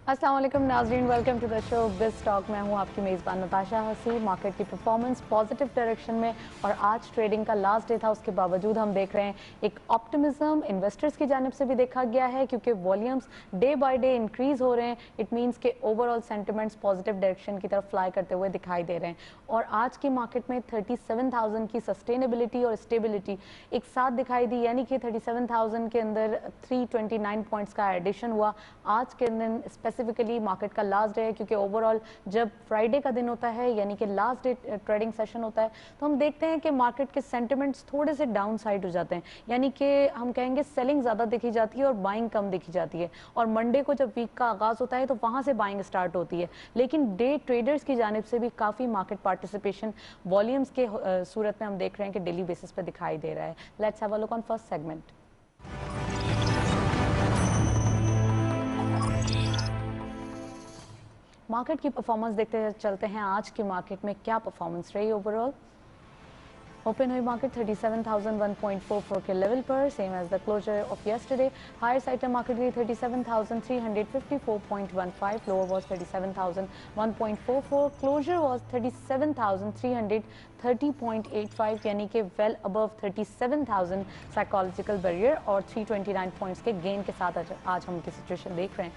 अस्सलाम वालेकुम नाज़रीन, welcome to the show biz stock. मैं हूं आपकी मेज़बान नताशा हसी। मार्केट की परफॉर्मेंस पॉजिटिव डायरेक्शन में और आज ट्रेडिंग का लास्ट डे था, उसके बावजूद हम देख रहे हैं एक ऑप्टिमिज्म इन्वेस्टर्स की जानिब से भी देखा गया है क्योंकि volumes day by day increase हो रहे हैं। इट मीन्स के ओवरऑल सेंटिमेंट्स पॉजिटिव डायरेक्शन की तरफ फ्लाई करते हुए दिखाई दे रहे हैं और आज की मार्केट में 37,000 की सस्टेनेबिलिटी और स्टेबिलिटी एक साथ दिखाई दी, यानी कि 37,000 के अंदर 329 पॉइंट्स का एडिशन हुआ। आज के दिन स्पेसिफिकली मार्केट का लास्ट डे है क्योंकि ओवरऑल जब फ्राइडे का दिन होता है यानी कि लास्ट डे ट्रेडिंग सेशन होता है तो हम देखते हैं कि मार्केट के सेंटिमेंट्स थोड़े से डाउन साइड हो जाते हैं, यानी कि हम कहेंगे सेलिंग ज़्यादा देखी जाती है और बाइंग कम देखी जाती है। और मंडे को जब वीक का आगाज़ होता है तो वहाँ से बाइंग स्टार्ट होती है, लेकिन डे ट्रेडर्स की जानिब से भी काफ़ी मार्केट पार्टिसिपेशन वॉल्यूम्स के सूरत में हम देख रहे हैं कि डेली बेसिस पर दिखाई दे रहा है। Let's have a look on first segment. Market की परफॉर्मेंस देखते चलते हैं, आज की मार्केट में क्या परफॉर्मेंस रही ओवरऑल। ओपन हुई मार्केट 37,001.44 के लेवल पर, same as the closure of yesterday. Higher side पे मार्केट गई 37,354.15, लोअर वाज 37,001.44, क्लोजर वाज 37,330.85, यानी कि वेल अबव 37,000 साइकोलॉजिकल बैरियर और 329 पॉइंट्स के गेन के साथ आज हम की सिचुएशन देख रहे हैं।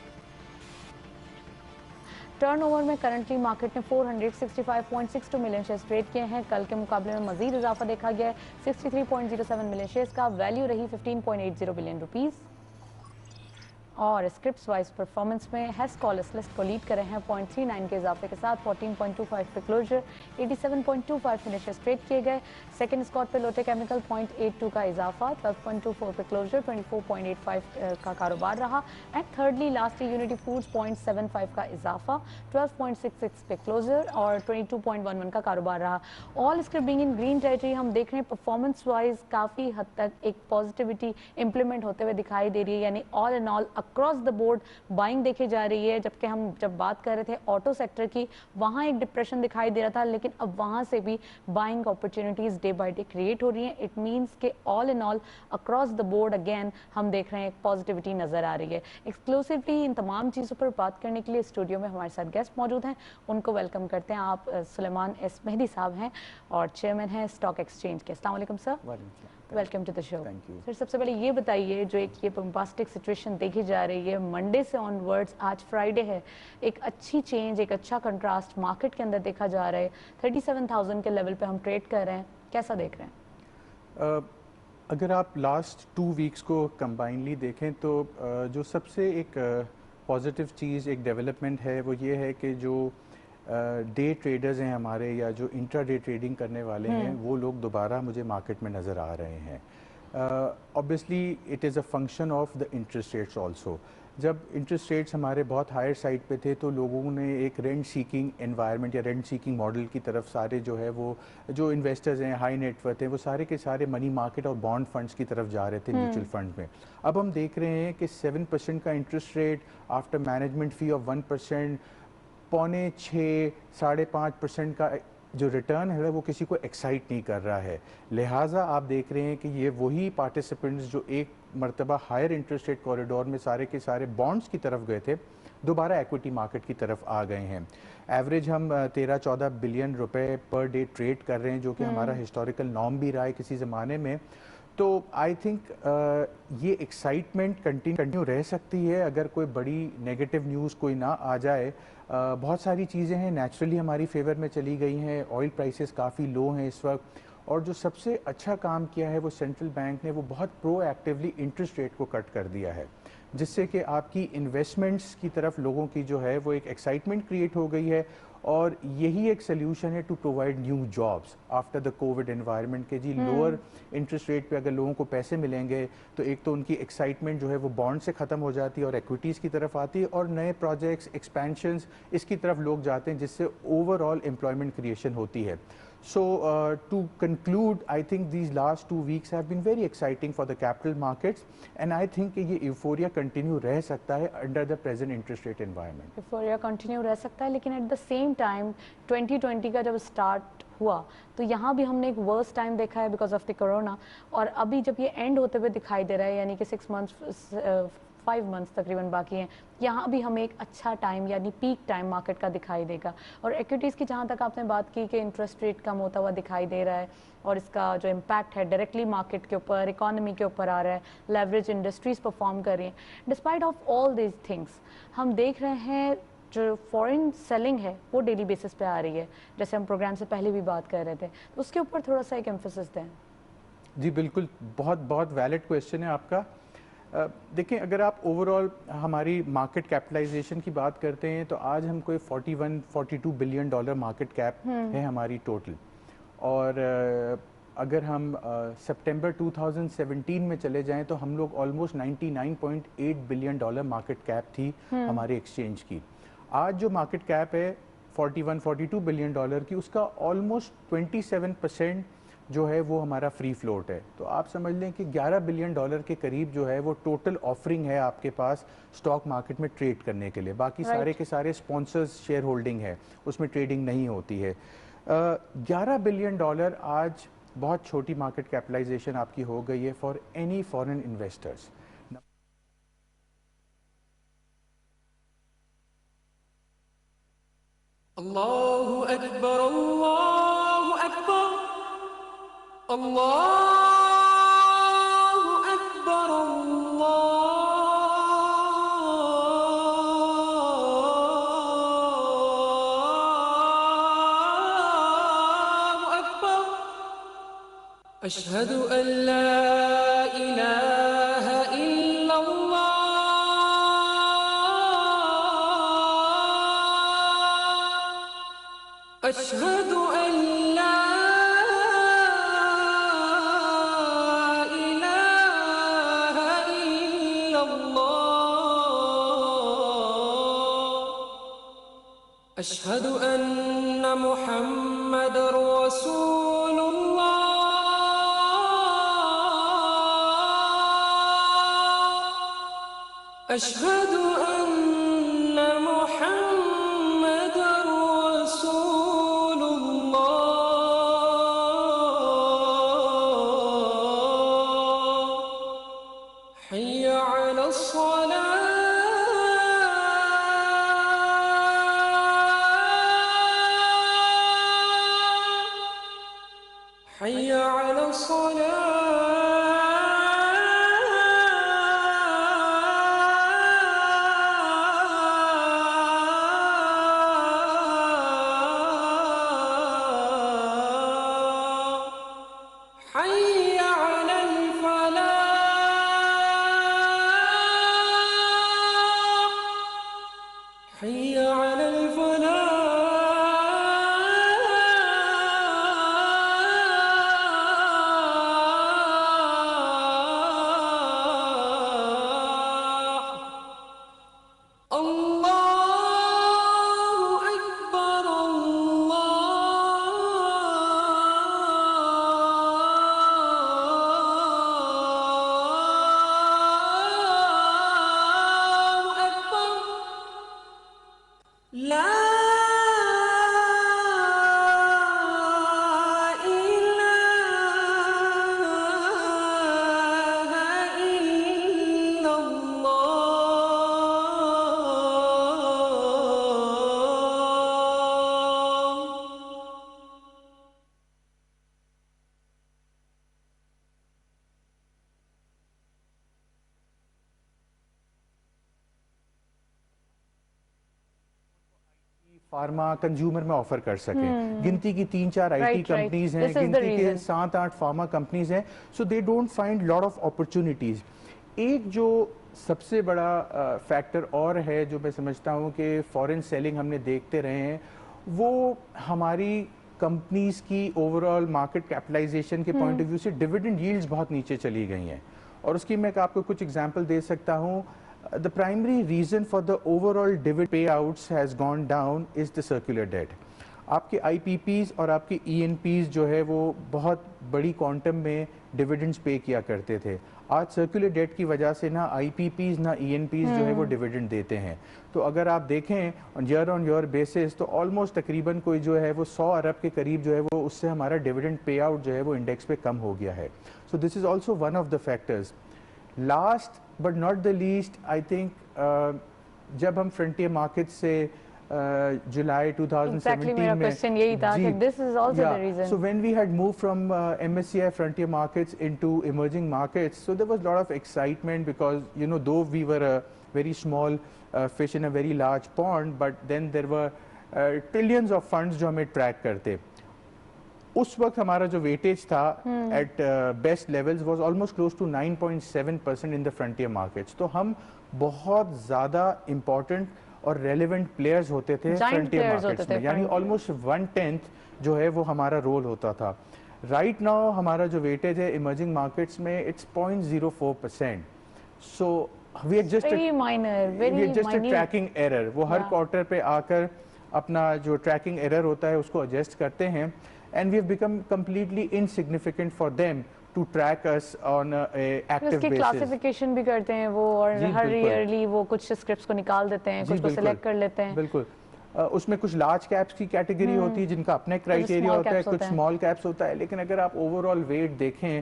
टर्नओवर में करंटली मार्केट ने 465.62 मिलियन शेयर्स ट्रेड किए हैं। कल के मुकाबले में मजीद इजाफा देखा गया है। 63.07 मिलियन शेयर्स का वैल्यू रही 15.80 बिलियन रुपीज़। और स्क्रिप्ट्स वाइज परफॉर्मेंस में हेस्कॉल इस लिस्ट को लीड कर रहे हैं 0.39 के इजाफे के साथ। 14.25 पे क्लोजर, 87.25 फिनिशेस ट्रेड किए गए। सेकंड स्कॉट पे लोटे केमिकल 0.82 का इजाफा, 12.24 पे क्लोजर, 24.85 का कारोबार रहा। And thirdly last unity foods 0.75 का इजाफा, 12.66 पे क्लोजर और 22.11 का कारोबार रहा। All script being in green territory. हम देख रहे हैं परफॉर्मेंस वाइज काफ़ी हद तक एक पॉजिटिविटी इंप्लीमेंट होते हुए दिखाई दे रही है, यानी all in all across the board buying देखी जा रही है। जबकि हम जब बात कर रहे थे ऑटो सेक्टर की, वहाँ एक डिप्रेशन दिखाई दे रहा था, लेकिन अब वहाँ से भी buying opportunities day by day create हो रही हैं। इट मीन्स के all in all across the board again हम देख रहे हैं एक पॉजिटिविटी नज़र आ रही है। एक्सक्लूसिवली इन तमाम चीज़ों पर बात करने के लिए स्टूडियो में हमारे साथ गेस्ट मौजूद हैं, उनको वेलकम करते हैं। आप सुलेमान एस मेहदी साहब हैं और चेयरमैन हैं स्टॉक एक्सचेंज के। अस्सलाम वालेकुम sir, welcome to the show. Sir सबसे पहले ये बताइए, जो एक ये बम्बास्टिक सिचुएशन देखी जा रही है मंडे से ऑनवर्ड्स, आज फ्राइडे है, एक अच्छी चेंज, एक अच्छा कंट्रास्ट मार्केट के अंदर देखा जा रहा है। 37,000 के लेवल पे हम ट्रेड कर रहे हैं, कैसा देख रहे हैं? अगर आप लास्ट 2 वीक्स को कंबाइनली देखें तो जो सबसे एक पॉजिटिव चीज़, एक डेवलपमेंट है, वो ये है कि जो डे ट्रेडर्स हैं हमारे, या जो इंट्रा डे ट्रेडिंग करने वाले हैं, वो लोग दोबारा मुझे मार्केट में नज़र आ रहे हैं। Obviously it is a function of the interest rates also. जब इंटरेस्ट रेट्स हमारे बहुत हायर साइड पे थे तो लोगों ने एक रेंट सीकिंग एनवायरनमेंट या रेंट सीकिंग मॉडल की तरफ सारे जो है वो जो इन्वेस्टर्स हैं, हाई नेटवर्थ हैं, वो सारे के सारे मनी मार्केट और बॉन्ड फंड्स की तरफ जा रहे थे, म्यूचुअल फंड में। अब हम देख रहे हैं कि 7% का interest rate after management fee of 1%, 5.25 5.5% का जो रिटर्न है वो किसी को एक्साइट नहीं कर रहा है। लिहाजा आप देख रहे हैं कि ये वही पार्टिसिपेंट्स जो एक मरतबा हायर इंटरेस्ट रेट कॉरिडोर में सारे के सारे बॉन्ड्स की तरफ गए थे, दोबारा एक्विटी मार्केट की तरफ आ गए हैं। एवरेज हम 13-14 बिलियन रुपए पर डे ट्रेड कर रहे हैं, जो कि हमारा हिस्टोरिकल नॉर्म भी रहा है किसी ज़माने में। तो आई थिंक ये एक्साइटमेंट कंटिन्यू रह सकती है अगर कोई बड़ी नेगेटिव न्यूज़ कोई ना आ जाए। बहुत सारी चीज़ें हैं नेचुरली हमारी फेवर में चली गई हैं। ऑयल प्राइसेस काफ़ी लो हैं इस वक्त, और जो सबसे अच्छा काम किया है वो सेंट्रल बैंक ने, वो बहुत प्रोएक्टिवली इंटरेस्ट रेट को कट कर दिया है, जिससे कि आपकी इन्वेस्टमेंट्स की तरफ लोगों की जो है वो एक एक्साइटमेंट क्रिएट हो गई है। और यही एक सोल्यूशन है to provide new jobs after the Covid environment के जी। लोअर इंटरेस्ट रेट पे अगर लोगों को पैसे मिलेंगे तो एक तो उनकी एक्साइटमेंट जो है वो बॉन्ड से ख़त्म हो जाती है और इक्विटीज़ की तरफ आती है, और नए प्रोजेक्ट्स, एक्सपेंशंस, इसकी तरफ लोग जाते हैं, जिससे ओवरऑल एम्प्लॉयमेंट क्रिएशन होती है। So to conclude, I think these last 2 weeks have been very exciting for the capital markets, and I think कि ये euphoria continue रह सकता है under the present interest rate environment. Euphoria continue रह सकता है, लेकिन एट द सेम टाइम 2020 का जब स्टार्ट हुआ तो यहाँ भी हमने एक वर्स्ट टाइम देखा है बिकॉज ऑफ द कोरोना, और अभी जब ये एंड होते हुए दिखाई दे रहा है, यानी कि 6 मंथ्स 5 मंथ्स तकरीबन बाकी हैं, यहाँ भी हमें एक अच्छा टाइम यानी पीक टाइम मार्केट का दिखाई देगा। और इक्विटीज़ की जहाँ तक आपने बात की कि इंटरेस्ट रेट कम होता हुआ दिखाई दे रहा है और इसका जो इम्पैक्ट है डायरेक्टली मार्केट के ऊपर, इकोनॉमी के ऊपर आ रहा है, लेवरेज इंडस्ट्रीज परफॉर्म कर रही हैं। Despite of all these things हम देख रहे हैं जो फॉरेन सेलिंग है वो डेली बेसिस पे आ रही है, जैसे हम प्रोग्राम से पहले भी बात कर रहे थे, तो उसके ऊपर थोड़ा सा एक एम्फेसिस दें। जी बिल्कुल, बहुत बहुत वैलिड क्वेश्चन है आपका। देखें, अगर आप ओवरऑल हमारी मार्केट कैपिटलाइजेशन की बात करते हैं तो आज हम कोई 41-42 बिलियन डॉलर मार्केट कैप है हमारी टोटल। और अगर हम सितंबर 2017 में चले जाएं तो हम लोग almost 99.8 billion dollar market cap थी हमारे एक्सचेंज की। आज जो मार्केट कैप है 41-42 बिलियन डॉलर की, उसका ऑलमोस्ट 27% जो है वो हमारा फ्री फ्लोट है। तो आप समझ लें कि 11 बिलियन डॉलर के करीब जो है वो टोटल ऑफरिंग है आपके पास स्टॉक मार्केट में ट्रेड करने के लिए। बाकी सारे के सारे स्पॉन्सर्स शेयर होल्डिंग है, उसमें ट्रेडिंग नहीं होती है। 11 बिलियन डॉलर आज बहुत छोटी मार्केट कैपिटलाइजेशन आपकी हो गई है फॉर एनी फॉरेन इन्वेस्टर्स। अल्लाहु अकबर, अल्लाहु अकबर, अल्लाहु अकबर, अल्लाहु अकबर। अशहदु अल्ला इलाहा इल्लल्लाह, अशहदु अल्ला इलाहा इल्लल्लाह, अशहदु अन्ना मुहम्मदर रसूलुल्लाह, अशहदु अन्ना मुहम्मदर रसूलुल्लाह। हय्य अलस सलाह, हय्य अलस सलाह, हय्य अलल फलाह, हय्य अलल फलाह। अल्लाहु अकबर, अल्लाहु अकबर। ला इलाहा इल्लल्लाह। फार्मा कंज्यूमर में ऑफर कर सकें। गिनती की 3-4 आईटी Right, right. कंपनीज हैं, This is the गिनती के reason. 7-8 फार्मा कंपनीज हैं, so they don't find lot of opportunities. एक जो सबसे बड़ा फैक्टर और है जो मैं समझता हूँ कि फॉरेन सेलिंग हमने देखते रहे हैं, वो हमारी कंपनीज की ओवरऑल मार्केट कैपिटलाइजेशन के पॉइंट ऑफ व्यू से डिविडेंड यील्ड्स बहुत नीचे चली गई हैं। और उसकी मैं आपको कुछ एग्जांपल दे सकता हूँ। The primary reason for the overall dividend payouts has gone down is the circular debt. आपके IPPs और आपके ENPs जो है वो बहुत बड़ी क्वांटम में डिविडेंड्स पे किया करते थे। आज सर्कुलर डेट की वजह से ना IPPs ना ENPs जो है वो डिविडेंड देते हैं। तो अगर आप देखें ऑन ईयर बेसिस तो ऑलमोस्ट तकरीबन कोई जो है वो 100 अरब के करीब जो है वो उससे हमारा डिविडेंड पे आउट जो है वो इंडेक्स पे कम हो गया है। So this is also one of the factors. Last but not the least I think जब हम फ्रंटियर मार्केट से जुलाई 2017 Exactly, मेरा में question यही था कि this is also the reason. So when we had moved from MSCI frontier markets into emerging markets, so there was a lot of excitement because you know though we were a very small fish in a very large pond, but then there were trillions of funds जो हमें track करते. उस वक्त हमारा जो weightage था at best levels was almost close to 9.7% in the frontier markets. तो हम बहुत ज़्यादा इम्पोर्टेंट और रेलिवेंट प्लेयर्स होते थे फ्रंटियर मार्केट्स में, यानी ऑलमोस्ट 1/10 जो है वो हमारा रोल होता था. राइट नाउ हमारा जो वेटेज है इमर्जिंग मार्केट्स में it's 0.04%. So we are just a tracking error. वो हर क्वार्टर पे आकर अपना जो ट्रैकिंग एरर होता है उसको एडजस्ट करते हैं. And we have become completely insignificant for them to track us on a active उसकी basis. क्लासिफिकेशन भी करते हैं वो और हर ईयरली वो कुछ स्क्रिप्ट्स को निकाल देते हैं, कुछ को सिलेक्ट कर लेते हैं. बिल्कुल. उसमें कुछ लार्ज कैप्स की कैटेगरी होती है जिनका अपना क्राइटेरिया होता है, कुछ स्मॉल कैप्स होता है. लेकिन अगर आप ओवरऑल वेट देखें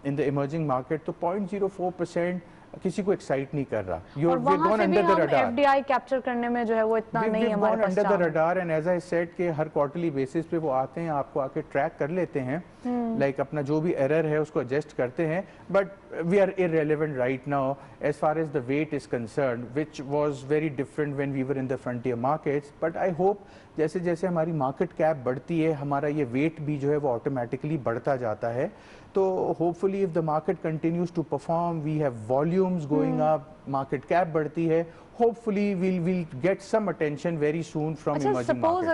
इन द इमर्जिंग मार्केट तो 0.04% किसी को एक्साइट नहीं कर रहा. और वहाँ से भी हम एफडीआई कैप्चर करने में जो है वो इतना नहीं है हमारे पास. Under the radar and as I said कि हर क्वार्टरली बेसिस पे वो आते हैं, आपको आके ट्रैक कर लेते हैं, लाइक अपना जो भी एरर है उसको एडजस्ट करते हैं. But we are irrelevant right now as far as the weight is concerned, which was very different when we were in the frontier markets. But I hope जैसे जैसे हमारी मार्केट कैप बढ़ती है हमारा ये वेट भी जो है वो ऑटोमेटिकली बढ़ता जाता है. तो hopefully if the market continues to perform, we have volumes going up, market cap बढ़ती है, hopefully we'll get some attention very soon from emerging markets. Suppose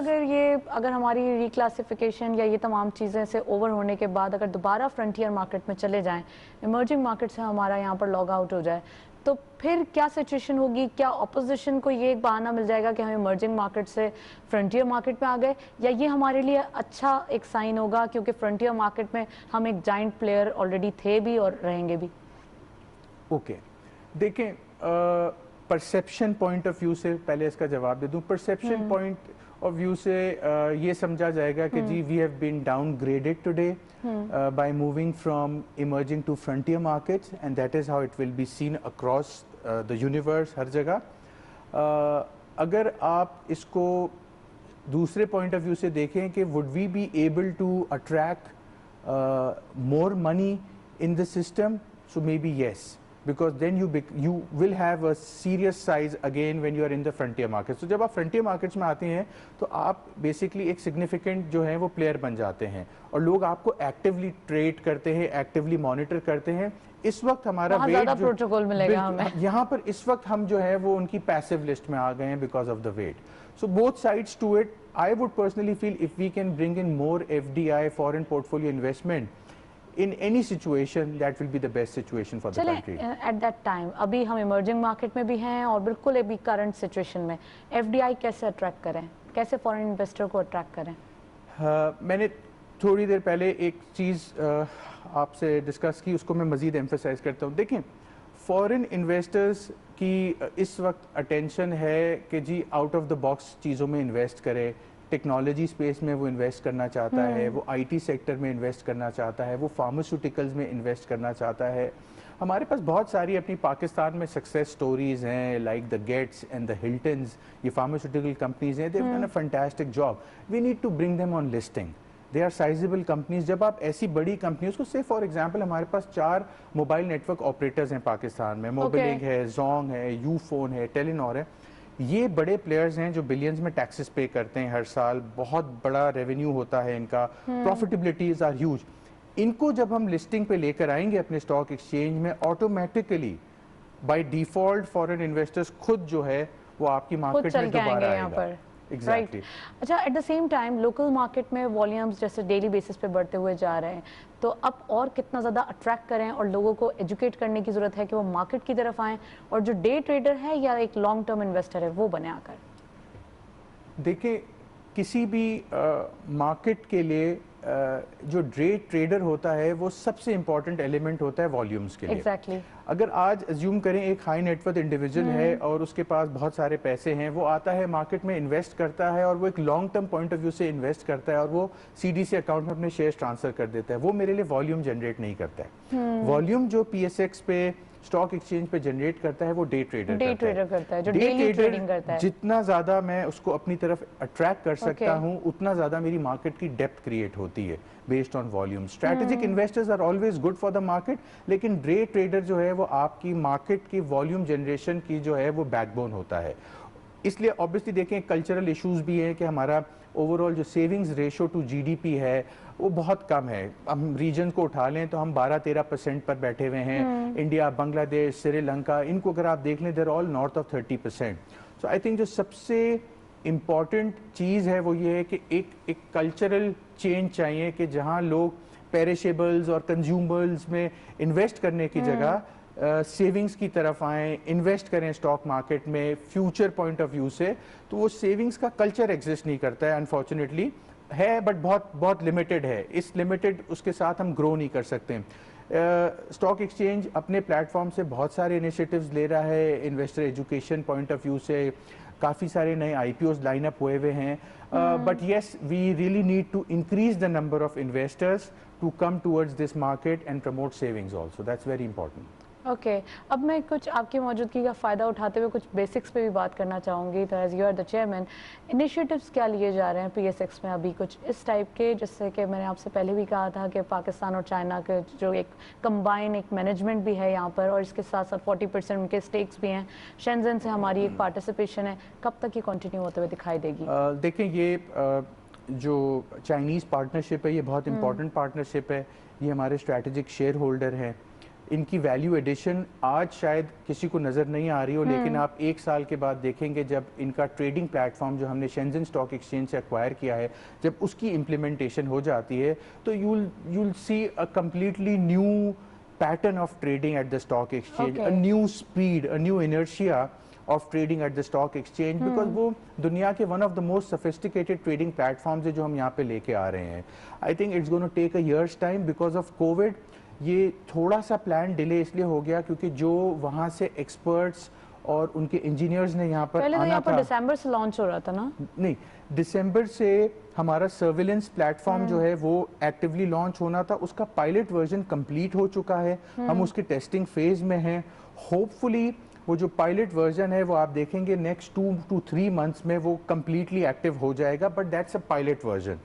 अगर हमारी रिक्लासिफिकेशन या ये तमाम चीज़ें से ओवर होने के बाद अगर दोबारा फ्रंटियर मार्केट में चले जाएं, इमर्जिंग मार्केट से हमारा यहाँ पर लॉग आउट हो जाए, तो फिर क्या सिचुएशन होगी? क्या ऑपोजिशन को ये एक बहाना मिल जाएगा कि हम इमर्जिंग मार्केट से फ्रंटियर मार्केट में आ गए, या ये हमारे लिए अच्छा एक साइन होगा क्योंकि फ्रंटियर मार्केट में हम एक जाइंट प्लेयर ऑलरेडी थे भी और रहेंगे भी? ओके, देखें परसेप्शन पॉइंट ऑफ व्यू से पहले इसका जवाब दे दूं. परसेप्शन पॉइंट ऑफ व्यू से ये समझा जाएगा कि जी we have been downgraded today by moving from emerging to frontier markets, and that is how it will be seen across the universe हर जगह. अगर आप इसको दूसरे पॉइंट ऑफ व्यू से देखें कि would we be able to attract more money in the system, so maybe yes, because then you will have a serious size again when you are in the frontier market. So जब आप frontier markets में आते हैं तो आप basically एक significant जो है वो player बन जाते हैं और लोग आपको actively trade करते हैं, actively monitor करते हैं. इस वक्त हमारा weight प्रोटोकॉल मिलेगा हमें. यहाँ पर इस वक्त हम जो है वो उनकी passive list में आ गए हैं because of the weight. So both sides to it. I would personally feel if we can bring in more FDI, foreign portfolio investment, in any situation that will be the best situation for the country. At that time अभी हम emerging market में भी हैं और बिल्कुल अभी current situation में FDI कैसे attract करें, कैसे foreign investor को attract करें? मैंने थोड़ी देर पहले एक चीज़ आपसे डिस्कस की, उसको मैं मज़ीद emphasize करता हूँ. देखें, फॉरेन इन्वेस्टर्स की इस वक्त अटेंशन है कि जी आउट ऑफ द बॉक्स चीज़ों में इन्वेस्ट करे. टेक्नोलॉजी स्पेस में वो इन्वेस्ट करना चाहता है, वो आईटी सेक्टर में इन्वेस्ट करना चाहता है, वो फार्मास्यूटिकल्स में इन्वेस्ट करना चाहता है. हमारे पास बहुत सारी अपनी पाकिस्तान में सक्सेस स्टोरीज हैं, like the Getz and the Hiltons. ये फार्मास्यूटिकल कंपनीज हैं, they have done a fantastic job. We need to bring them on listing. They are sizeable companies. जब आप ऐसी बड़ी कंपनी उसको से फॉर एग्जांपल हमारे पास 4 मोबाइल नेटवर्क ऑपरेटर्स हैं पाकिस्तान में. मोबिलिंक है, जोंग है, यूफोन है, टेलीनॉर है. ये बड़े प्लेयर्स हैं जो बिलियंस में टैक्सेस पे करते हैं हर साल. बहुत बड़ा रेवेन्यू होता है इनका, प्रॉफिटेबिलिटीज आर ह्यूज. इनको जब हम लिस्टिंग पे लेकर आएंगे अपने स्टॉक एक्सचेंज में, automatically by default foreign investors खुद जो है वो आपकी मार्केट में दोबारा आएगा. Exactly. अच्छा, at the same time local market में वॉल्यूम्स जैसे डेली बेसिस पे बढ़ते हुए जा रहे हैं, तो अब और कितना ज़्यादा अट्रैक्ट करें और लोगों को एजुकेट करने की ज़रूरत है कि वो मार्केट की तरफ आएँ और जो डे ट्रेडर है या एक लॉन्ग टर्म इन्वेस्टर है वो बने आकर? देखिए, किसी भी मार्केट के लिए जो डे ट्रेडर होता है वो सबसे इंपॉर्टेंट एलिमेंट होता है वॉल्यूम्स के लिए। एग्जैक्टली अगर आज अज्यूम करें एक हाई नेटवर्थ इंडिविजुअल है और उसके पास बहुत सारे पैसे हैं, वो आता है मार्केट में इन्वेस्ट करता है और वो एक long term point of view से इन्वेस्ट करता है और वो सीडीसी अकाउंट में अपने शेयर्स ट्रांसफर कर देता है, वो मेरे लिए वॉल्यूम जनरेट नहीं करता है। वॉल्यूम जो पीएसएक्स पे स्टॉक एक्सचेंज पे जनरेट करता है वो डे ट्रेडर करता है, जो Day डेली trader ट्रेडिंग करता है। जितना ज्यादा मैं उसको अपनी तरफ अट्रैक्ट कर सकता Okay. हूँ, उतना ज्यादा मेरी मार्केट की डेप्थ क्रिएट होती है based on volume. Strategic investors are always good for the market, लेकिन डे ट्रेडर जो है वो आपकी मार्केट की वॉल्यूम जनरेशन की जो है वो बैकबोन होता है। इसलिए ऑब्वियसली देखें कल्चरल इश्यूज भी हैं कि हमारा ओवरऑल जो सेविंग्स रेशो टू जीडीपी है वो बहुत कम है। हम रीजन को उठा लें तो हम 12-13% पर बैठे हुए हैं। इंडिया, बांग्लादेश, श्रीलंका, इनको अगर आप देख लें they're all north of 30%। So I think जो सबसे इम्पॉर्टेंट चीज़ है वो ये है कि एक कल्चरल चेंज चाहिए कि जहाँ लोग पेरिशेबल्स और कंज्यूमर्स में इन्वेस्ट करने की जगह सेविंग्स की तरफ आएँ, इन्वेस्ट करें स्टॉक मार्केट में फ्यूचर पॉइंट ऑफ व्यू से। तो वो सेविंग्स का कल्चर एग्जिस्ट नहीं करता है, अनफॉर्चुनेटली है, बट बहुत बहुत लिमिटेड है। इस लिमिटेड उसके साथ हम ग्रो नहीं कर सकते। स्टॉक एक्सचेंज अपने प्लेटफॉर्म से बहुत सारे इनिशिएटिव्स ले रहा है, investor education point of view से काफ़ी सारे नए आईपीओज लाइन अप हुए हुए हैं। But yes, we really need to increase the number of investors to come towards this market and promote savings also. That's very important. Okay अब मैं कुछ आपकी मौजूदगी का फ़ायदा उठाते हुए कुछ बेसिक्स पे भी बात करना चाहूँगी। तो as you are the chairman, initiatives क्या लिए जा रहे हैं पीएसएक्स में अभी कुछ इस टाइप के, जिससे कि मैंने आपसे पहले भी कहा था कि पाकिस्तान और चाइना के जो एक कंबाइन एक मैनेजमेंट भी है यहाँ पर, और इसके साथ साथ 40% उनके स्टेक्स भी हैं, शेंजन से हमारी एक पार्टिसिपेशन है, कब तक ये कंटिन्यू होते हुए दिखाई देगी? देखें, ये जो चाइनीज़ पार्टनरशिप है ये बहुत इंपॉर्टेंट पार्टनरशिप है। ये हमारे स्ट्रैटेजिक शेयर होल्डर हैं। इनकी वैल्यू एडिशन आज शायद किसी को नज़र नहीं आ रही हो, लेकिन आप एक साल के बाद देखेंगे जब इनका ट्रेडिंग प्लेटफॉर्म जो हमने शेंजन स्टॉक एक्सचेंज से एक्वायर किया है, जब उसकी इम्प्लीमेंटेशन हो जाती है तो you'll see a completely new pattern of trading at the stock exchange, a new speed, a new inertia of trading at the stock exchange, because वो दुनिया के one of the most sophisticated trading platforms है जो हम यहाँ पे लेके आ रहे हैं। I think it's going to take a year's time because of COVID। ये थोड़ा सा प्लान डिले इसलिए हो गया क्योंकि जो वहाँ से एक्सपर्ट्स और उनके इंजीनियर्स ने यहाँ पर पहले तो आना यहाँ पर था। दिसंबर से लॉन्च हो रहा था ना? नहीं, दिसंबर से हमारा सर्विलेंस प्लेटफॉर्म जो है वो एक्टिवली लॉन्च होना था। उसका पायलट वर्जन कंप्लीट हो चुका है, हम उसके टेस्टिंग फेज में हैं। होपफुली वो जो पायलट वर्जन है वो आप देखेंगे नेक्स्ट 2 to 3 मंथ्स में वो कंप्लीटली एक्टिव हो जाएगा, but that's a pilot version.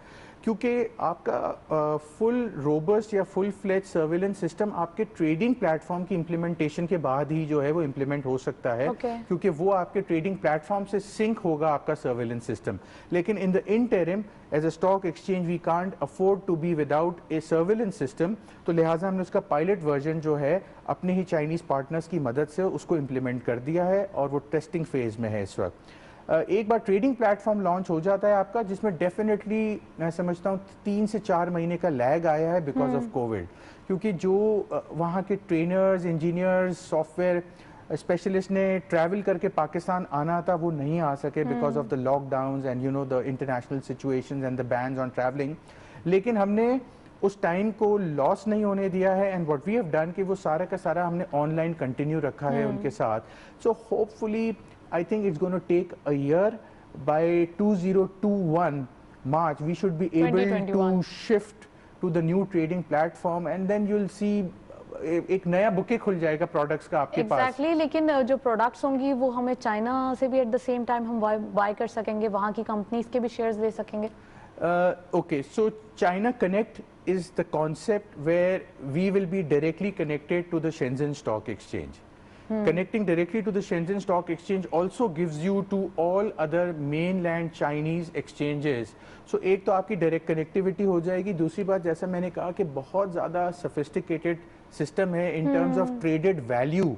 क्योंकि आपका फुल रोबस्ट या फुल फ्लेज सर्विलेंस सिस्टम आपके ट्रेडिंग प्लेटफॉर्म की इम्प्लीमेंटेशन के बाद ही जो है वो इम्प्लीमेंट हो सकता है, क्योंकि वो आपके ट्रेडिंग प्लेटफॉर्म से सिंक होगा आपका सर्विलेंस सिस्टम। लेकिन in the interim as a stock exchange we can't afford to be without a surveillance system, तो लिहाजा हमने उसका पायलट वर्जन जो है अपने ही चाइनीज़ पार्टनर्स की मदद से उसको इम्प्लीमेंट कर दिया है और वो टेस्टिंग फेज में है इस वक्त। एक बार ट्रेडिंग प्लेटफॉर्म लॉन्च हो जाता है आपका, जिसमें डेफिनेटली मैं समझता हूँ 3 से 4 महीने का लैग आया है बिकॉज ऑफ कोविड, क्योंकि जो वहाँ के ट्रेनर्स, इंजीनियर्स, सॉफ्टवेयर स्पेशलिस्ट ने ट्रैवल करके पाकिस्तान आना था वो नहीं आ सके because of the lockdowns and you know the international situations and the bans on travelling. लेकिन हमने उस टाइम को लॉस नहीं होने दिया है and what we have done कि वो सारा का सारा हमने ऑनलाइन कंटिन्यू रखा है उनके साथ। So hopefully I think it's going to take a year. By 2021 March, we should be able to shift to the new trading platform, and then you'll see एक नया बुके खुल जाएगा प्रोडक्ट्स का आपके पास। Exactly, लेकिन जो प्रोडक्ट्स होंगी वो हमें चाइना से भी एट द सेम टाइम हम बाय कर सकेंगे, वहाँ की कंपनीज के भी शेयर्स ले सकेंगे। Okay, so China Connect is the concept where we will be directly connected to the Shenzhen Stock Exchange. Connecting directly to the Shenzhen Stock Exchange also gives you to all other mainland Chinese exchanges. So एक तो आपकी direct connectivity हो जाएगी, दूसरी बात जैसा मैंने कहा कि बहुत ज़्यादा sophisticated system है in terms of traded value.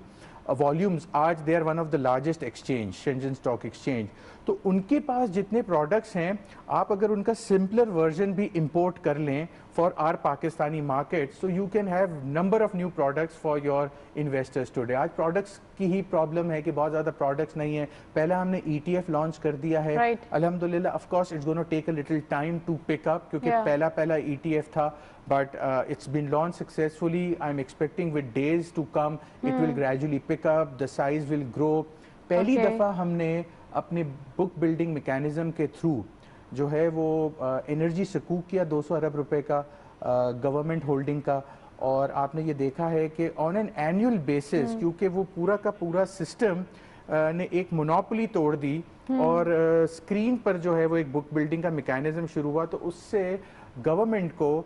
Volumes आज they are one of the largest exchange, Shenzhen stock exchange. तो उनके पास जितने प्रोडक्ट्स हैं, आप अगर उनका सिंपलर वर्जन भी इंपोर्ट कर लें for our Pakistani market, so you can have number of new products for your investors today. आज प्रोडक्ट्स की ही प्रॉब्लम है कि बहुत ज़्यादा प्रोडक्ट्स नहीं है। पहला हमने ETF लॉन्च कर दिया है, Right. अल्हम्दुलिल्लाह। Of course it's gonna take a little time to pick up, क्योंकि Yeah. पहला ETF था, but it's been launch successfully. I am expecting with days to come it will gradually pick up, the size will grow. पहली Okay. दफ़ा हमने अपने book building mechanism के थ्रू जो है वो एनर्जी सकूक किया 200 अरब रुपए का गवर्नमेंट होल्डिंग का। और आपने ये देखा है कि ऑन एन एनुअल बेसिस, क्योंकि वो पूरा का पूरा सिस्टम ने एक मोनोपोली तोड़ दी और स्क्रीन पर जो है वो एक बुक बिल्डिंग का मैकेनिज्म शुरू हुआ, तो उससे गवर्नमेंट को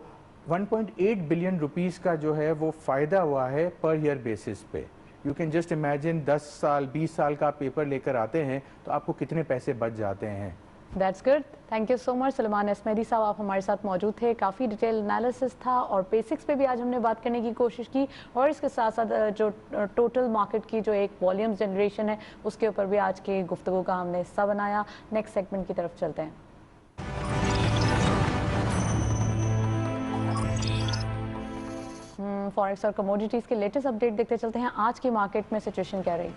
1.8 बिलियन रुपीस का जो है वो फ़ायदा हुआ है पर ईयर बेसिस पे। यू कैन जस्ट इमेजिन 10 साल 20 साल का पेपर लेकर आते हैं तो आपको कितने पैसे बच जाते हैं। That's good, thank you so much Suleman Asmaidi sahab, आप हमारे साथ मौजूद थे। काफ़ी डिटेल एनालिसिस था और बेसिक्स पे भी आज हमने बात करने की कोशिश की, और इसके साथ साथ जो टोटल मार्केट की जो एक वॉल्यूम जनरेशन है उसके ऊपर भी आज की गुफ्तगू का हमने हिस्सा बनाया। नेक्स्ट सेगमेंट की तरफ चलते हैं। फॉरेक्स और कमोडिटीज़ के लेटेस्ट अपडेट देखते चलते हैं। आज की मार्केट में सिचुएशन क्या रही।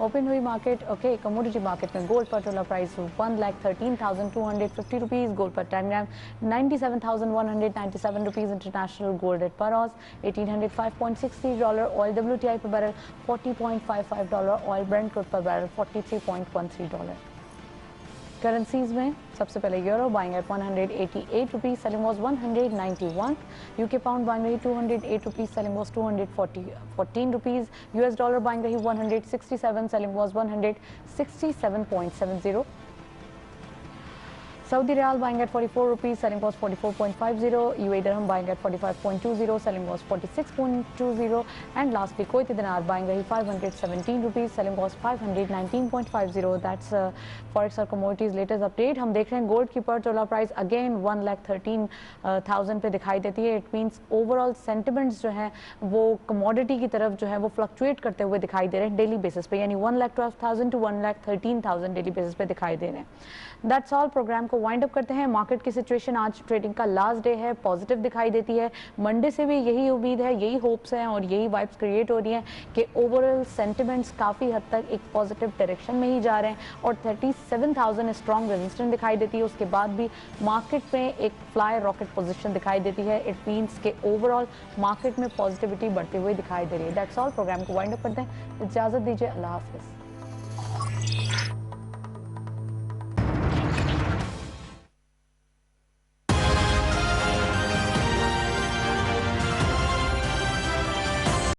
ओपन हुई मार्केट ओके कमोडिटी मार्केट में गोल्ड पर डॉलर प्राइस 1,13,250 रुपीज़, गोल्ड पर 10 gram 97,197 rupees, international gold rate पर ऑस $1,805.63, ऑयल WTI पर बैरल $40.55, ऑयल ब्रेंट क्रूड पर बैरल $43.13। करेंसीज में सबसे पहले euro buying at 188 rupees, selling was 191। UK pound buying रही 208 rupees, selling was 214 rupees. US dollar buying रही 167, selling was 167.70। Saudi riyal buying eight 44 rupees, selling was 44.50। UAE dirham buying eight 45.20, selling was 46.20। And lastly Kuwaiti दिनार buying रही 517 rupees, selling was 519.50। That's forex और commodities latest update. हम देख रहे हैं gold की पर डॉलर प्राइस अगेन 1,13,000 पे दिखाई देती है। इट मीन्स ओवरऑल सेंटिमेंट्स जो हैं वो कमोडिटी की तरफ जो है वो फ्लक्चुएट करते हुए दिखाई दे रहे हैं डेली बेसिस पे, यानी 1,12,000 टू 1,13,000 डेली बेसिस पे दिखाई दे रहे हैं। That's all. प्रोग्राम को वाइंड अप करते हैं। मार्केट की सिचुएशन आज ट्रेडिंग का लास्ट डे है, पॉजिटिव दिखाई देती है। मंडे से भी यही उम्मीद है, यही होप्स हैं और यही वाइब्स क्रिएट हो रही हैं कि ओवरऑल सेंटिमेंट्स काफ़ी हद तक एक पॉजिटिव डायरेक्शन में ही जा रहे हैं और 37,000 स्ट्रॉन्ग रेजिस्टेंस दिखाई देती है। उसके बाद भी मार्केट में एक फ्लाई रॉकेट पोजीशन दिखाई देती है। इट मीन्स के ओवरऑल मार्केट में पॉजिटिविटी बढ़ती हुई दिखाई दे रही है। That's all. प्रोग्राम को वाइंड अप करते हैं। इजाज़त दीजिए, अल्लाह हाफिज़।